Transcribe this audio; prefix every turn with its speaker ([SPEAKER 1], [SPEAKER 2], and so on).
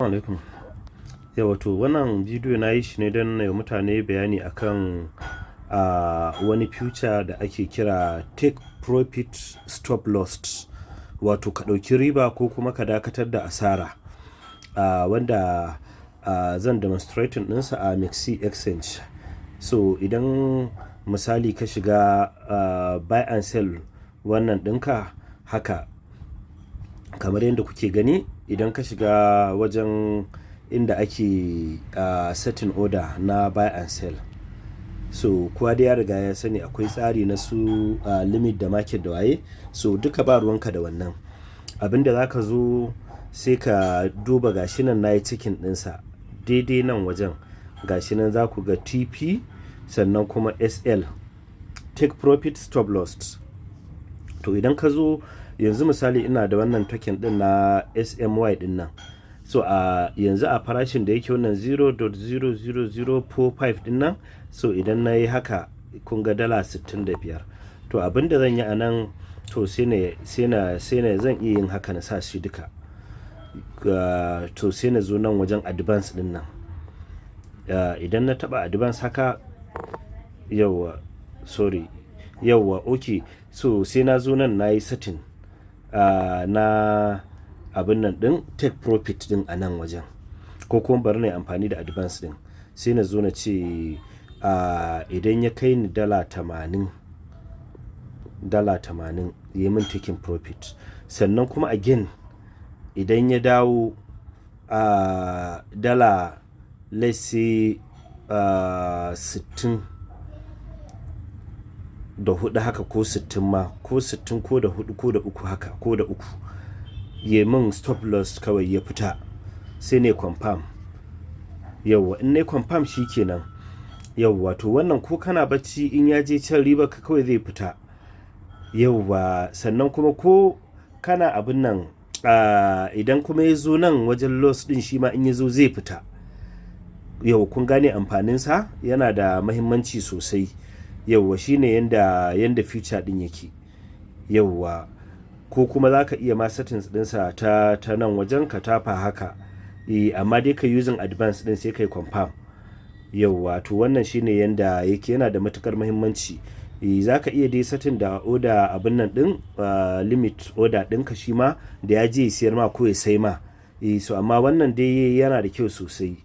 [SPEAKER 1] Alaikum. Wato wannan bidiyo na yi shi ne don na yi mutane bayani akan wani future da ake kira take profit stop loss, wato ka ɗauki riba ko kuma ka dakatar da asara, wanda zan demonstrating ɗinsa a MEXC exchange. So idan misali ka shiga buy and sell wannan ɗinka haka kamar yadda kuke gani, idan ka shiga wajen inda ake setting order na buy and sell, so kowa da ya riga ya sani akwai tsari na su limit da market da waye, so duka ba ruwanka da wannan. Abinda za ka zo sai ka duba gashi nan na yi cikin ɗinsa daidai nan wajen, gashi nan za ku ga TP sannan kuma SL, take profit stop loss. To idan ka zo yanzu misali ina da wannan token din na SMY din nan, so yanzu a farashin da yake wannan 0.00045 din nan, so idan na yi haka kun ga $65. to abinda zan yi a nan, to sai na zan iya yin haka na sa shi duka, to sai na zo nan wajen advance din nan, idan na taba advance haka, yawwa okay, so sai na zo nan na yi setting na abin nan din take profit din a nan wajen, ko kuma bari na yi amfani da advance din, sai na zo na ce idan ya kai ni $80 yi min taking profit. Sannan kuma again idan ya dawo dala let's say 60 da hudu haka, ko 60 ma, ko 60 ko da hudu ko da uku haka, ko da uku, ya min stop loss kawai ya fita, sai ne confirm. Yawwa in ne confirm shikenan. Yawwa to wannan ko kana bacci in ya je can riba ka kawai zai fita. Yawwa sannan kuma ko kana abin nan idan kuma ya zo nan wajen loss din shi ma in ya zo zai fita. Yau kun gane amfaninsa, yana da mahimmanci sosai. Yauwa shine yanda future din yake. Yauwa ko kuma za ka iya ma settings dinsa ta nan wajen ka tafa haka, amma dai ka using advance din sai kai confirm. Yauwa to wannan shine yanda yake, yana da matukar mahimmanci. Za ka iya dai setting da order abin nan din, limit order ɗinka shi ma da ya je siyar ma ko ya sai ma, so amma wannan dai yana da kyau sosai.